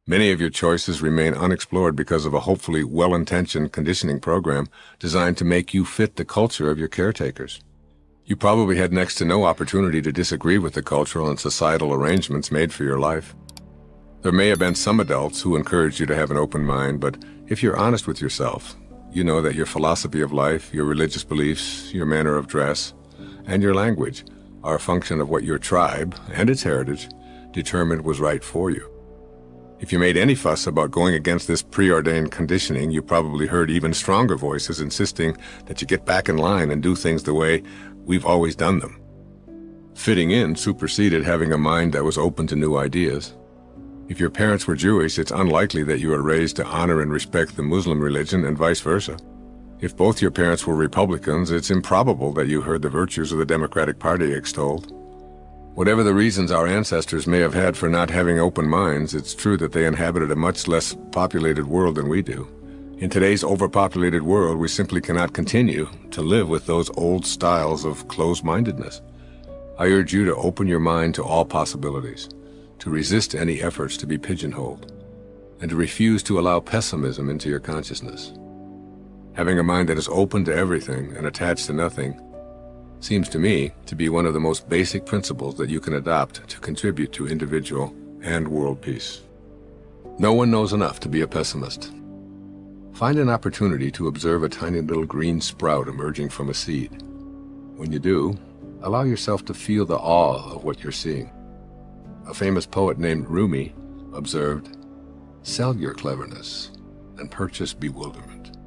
Many of your choices remain unexplored because of a hopefully well-intentioned conditioning program designed to make you fit the culture of your caretakers. You probably had next to no opportunity to disagree with the cultural and societal arrangements made for your life. There may have been some adults who encouraged you to have an open mind, but if you're honest with yourself, you know that your philosophy of life, your religious beliefs, your manner of dress, and your language are a function of what your tribe and its heritage determined was right for you. If you made any fuss about going against this preordained conditioning, you probably heard even stronger voices insisting that you get back in line and do things the way we've always done them. Fitting in superseded having a mind that was open to new ideas. If your parents were Jewish, it's unlikely that you were raised to honor and respect the Muslim religion and vice versa. If both your parents were Republicans, it's improbable that you heard the virtues of the Democratic Party extolled. Whatever the reasons our ancestors may have had for not having open minds, it's true that they inhabited a much less populated world than we do. In today's overpopulated world, we simply cannot continue to live with those old styles of closed-mindedness. I urge you to open your mind to all possibilities, to resist any efforts to be pigeonholed, and to refuse to allow pessimism into your consciousness. Having a mind that is open to everything and attached to nothing seems to me to be one of the most basic principles that you can adopt to contribute to individual and world peace. No one knows enough to be a pessimist. Find an opportunity to observe a tiny little green sprout emerging from a seed. When you do, allow yourself to feel the awe of what you're seeing. A famous poet named Rumi observed, "Sell your cleverness and purchase bewilderment."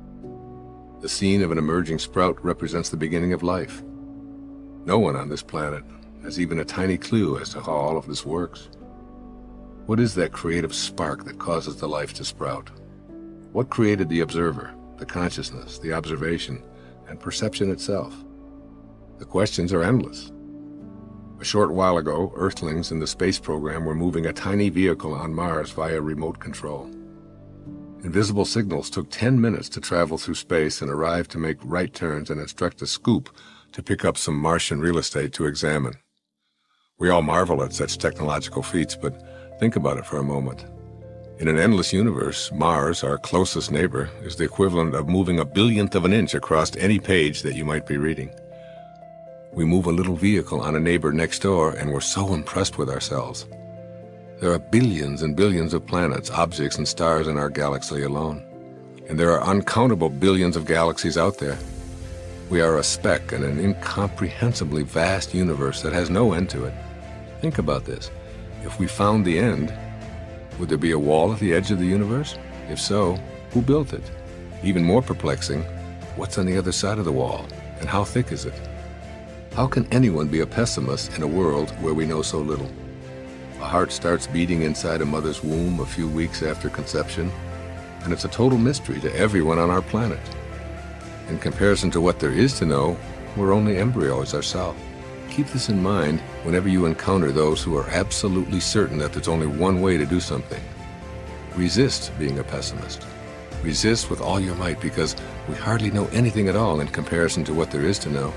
The scene of an emerging sprout represents the beginning of life. No one on this planet has even a tiny clue as to how all of this works. What is that creative spark that causes the life to sprout? What created the observer, the consciousness, the observation, and perception itself? The questions are endless. A short while ago, Earthlings in the space program were moving a tiny vehicle on Mars via remote control. Invisible signals took 10 minutes to travel through space and arrive to make right turns and instruct a scoop to pick up some Martian real estate to examine. We all marvel at such technological feats, but think about it for a moment. In an endless universe, Mars, our closest neighbor, is the equivalent of moving a billionth of an inch across any page that you might be reading. We move a little vehicle on a neighbor next door, and we're so impressed with ourselves. There are billions and billions of planets, objects, and stars in our galaxy alone. And there are uncountable billions of galaxies out there. We are a speck in an incomprehensibly vast universe that has no end to it. Think about this. If we found the end, would there be a wall at the edge of the universe? If so, who built it? Even more perplexing, what's on the other side of the wall, and how thick is it? How can anyone be a pessimist in a world where we know so little? A heart starts beating inside a mother's womb a few weeks after conception, and it's a total mystery to everyone on our planet. In comparison to what there is to know, we're only embryos ourselves. Keep this in mind whenever you encounter those who are absolutely certain that there's only one way to do something. Resist being a pessimist. Resist with all your might, because we hardly know anything at all in comparison to what there is to know.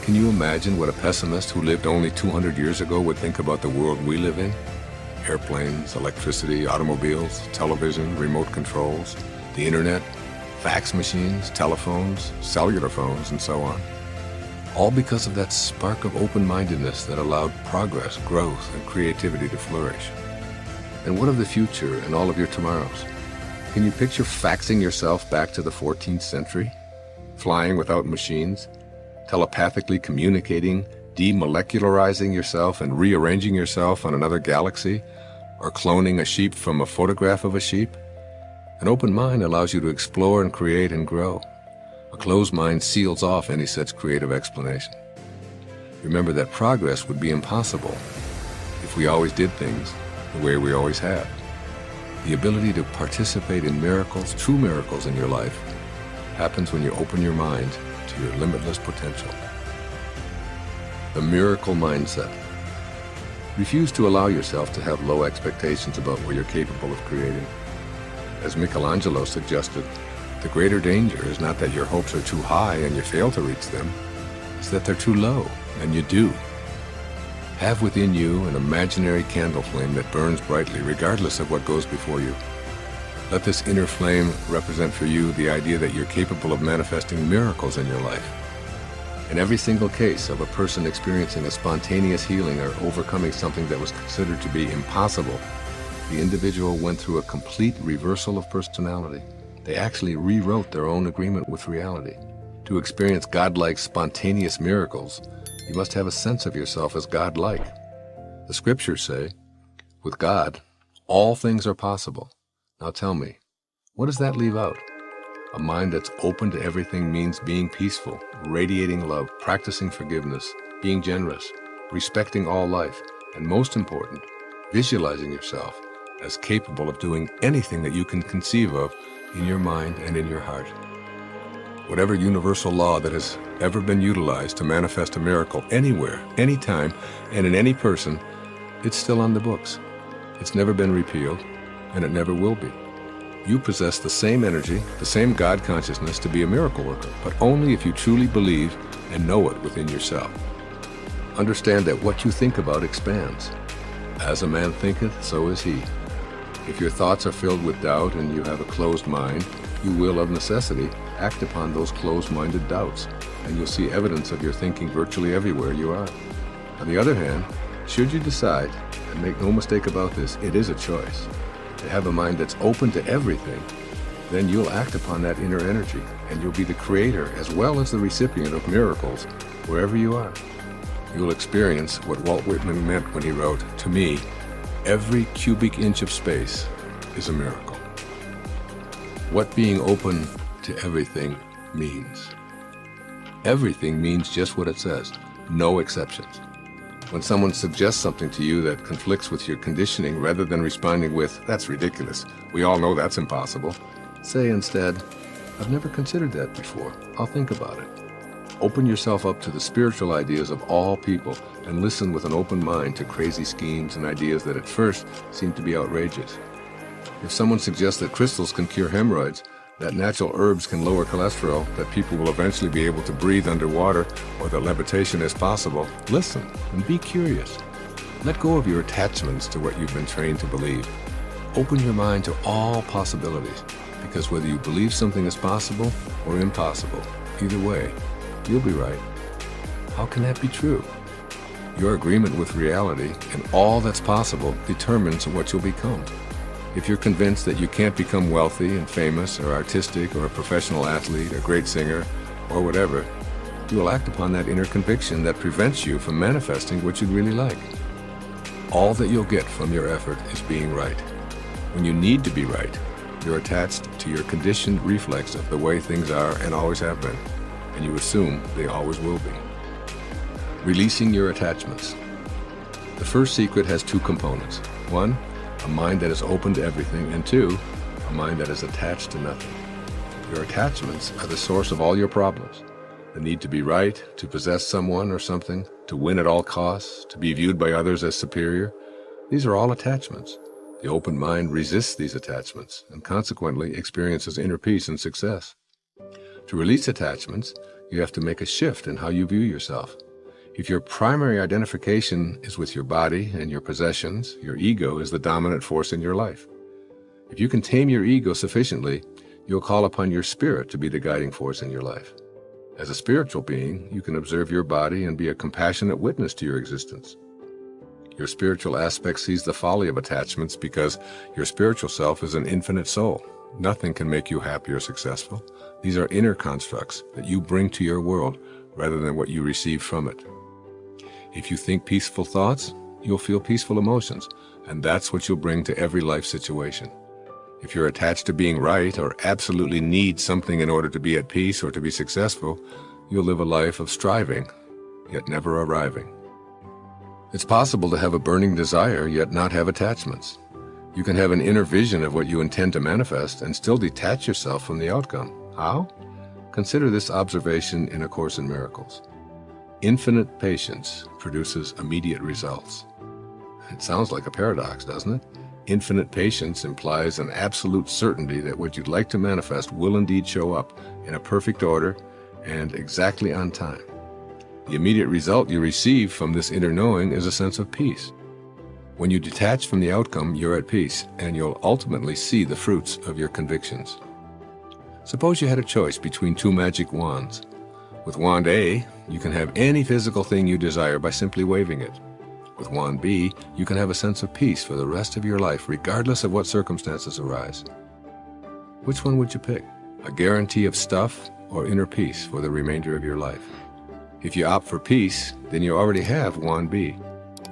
Can you imagine what a pessimist who lived only 200 years ago would think about the world we live in? Airplanes, electricity, automobiles, television, remote controls, the internet, fax machines, telephones, cellular phones, and so on. All because of that spark of open-mindedness that allowed progress, growth, and creativity to flourish. And what of the future and all of your tomorrows? Can you picture faxing yourself back to the 14th century? Flying without machines? Telepathically communicating, demolecularizing yourself and rearranging yourself on another galaxy? Or cloning a sheep from a photograph of a sheep? An open mind allows you to explore and create and grow. A closed mind seals off any such creative explanation. Remember that progress would be impossible if we always did things the way we always have. The ability to participate in miracles, true miracles in your life, happens when you open your mind to your limitless potential. The miracle mindset. Refuse to allow yourself to have low expectations about what you're capable of creating. As Michelangelo suggested, the greater danger is not that your hopes are too high and you fail to reach them, it's that they're too low and you do. Have within you an imaginary candle flame that burns brightly regardless of what goes before you. Let this inner flame represent for you the idea that you're capable of manifesting miracles in your life. In every single case of a person experiencing a spontaneous healing or overcoming something that was considered to be impossible, the individual went through a complete reversal of personality. They actually rewrote their own agreement with reality. To experience godlike spontaneous miracles, you must have a sense of yourself as godlike. The scriptures say, with God, all things are possible. Now tell me, what does that leave out? A mind that's open to everything means being peaceful, radiating love, practicing forgiveness, being generous, respecting all life, and most important, visualizing yourself as capable of doing anything that you can conceive of in your mind and in your heart. Whatever universal law that has ever been utilized to manifest a miracle anywhere, anytime, and in any person, it's still on the books. It's never been repealed, and it never will be. You possess the same energy, the same God consciousness to be a miracle worker, but only if you truly believe and know it within yourself. Understand that what you think about expands. As a man thinketh, so is he. If your thoughts are filled with doubt and you have a closed mind, you will, of necessity, act upon those closed-minded doubts, and you'll see evidence of your thinking virtually everywhere you are. On the other hand, should you decide, and make no mistake about this, it is a choice, to have a mind that's open to everything, then you'll act upon that inner energy, and you'll be the creator as well as the recipient of miracles wherever you are. You'll experience what Walt Whitman meant when he wrote, "To me, every cubic inch of space is a miracle." What being open to everything means. Everything means just what it says, no exceptions. When someone suggests something to you that conflicts with your conditioning, rather than responding with, "That's ridiculous, we all know that's impossible," say instead, "I've never considered that before. I'll think about it." Open yourself up to the spiritual ideas of all people and listen with an open mind to crazy schemes and ideas that at first seem to be outrageous. If someone suggests that crystals can cure hemorrhoids, that natural herbs can lower cholesterol, that people will eventually be able to breathe underwater, or that levitation is possible, listen and be curious. Let go of your attachments to what you've been trained to believe. Open your mind to all possibilities, because whether you believe something is possible or impossible, either way, you'll be right. How can that be true? Your agreement with reality and all that's possible determines what you'll become. If you're convinced that you can't become wealthy and famous or artistic or a professional athlete, a great singer, or whatever, you will act upon that inner conviction that prevents you from manifesting what you'd really like. All that you'll get from your effort is being right. When you need to be right, you're attached to your conditioned reflex of the way things are and always have been, and you assume they always will be. Releasing your attachments. The first secret has two components. One, a mind that is open to everything, and two, a mind that is attached to nothing. Your attachments are the source of all your problems. The need to be right, to possess someone or something, to win at all costs, to be viewed by others as superior. These are all attachments. The open mind resists these attachments and consequently experiences inner peace and success. To release attachments, you have to make a shift in how you view yourself. If your primary identification is with your body and your possessions, your ego is the dominant force in your life. If you can tame your ego sufficiently, you'll call upon your spirit to be the guiding force in your life. As a spiritual being, you can observe your body and be a compassionate witness to your existence. Your spiritual aspect sees the folly of attachments because your spiritual self is an infinite soul. Nothing can make you happy or successful. These are inner constructs that you bring to your world rather than what you receive from it. If you think peaceful thoughts, you'll feel peaceful emotions, and that's what you'll bring to every life situation. If you're attached to being right or absolutely need something in order to be at peace or to be successful, you'll live a life of striving, yet never arriving. It's possible to have a burning desire yet not have attachments. You can have an inner vision of what you intend to manifest and still detach yourself from the outcome. How? Consider this observation in A Course in Miracles. Infinite patience produces immediate results. It sounds like a paradox, doesn't it? Infinite patience implies an absolute certainty that what you'd like to manifest will indeed show up in a perfect order and exactly on time. The immediate result you receive from this inner knowing is a sense of peace. When you detach from the outcome, you're at peace, and you'll ultimately see the fruits of your convictions. Suppose you had a choice between two magic wands. With wand A, you can have any physical thing you desire by simply waving it. With wand B, you can have a sense of peace for the rest of your life, regardless of what circumstances arise. Which one would you pick? A guarantee of stuff or inner peace for the remainder of your life? If you opt for peace, then you already have wand B.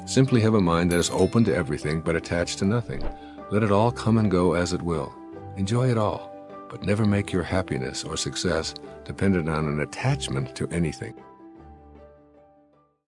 Simply have a mind that is open to everything but attached to nothing. Let it all come and go as it will. Enjoy it all, but never make your happiness or success dependent on an attachment to anything.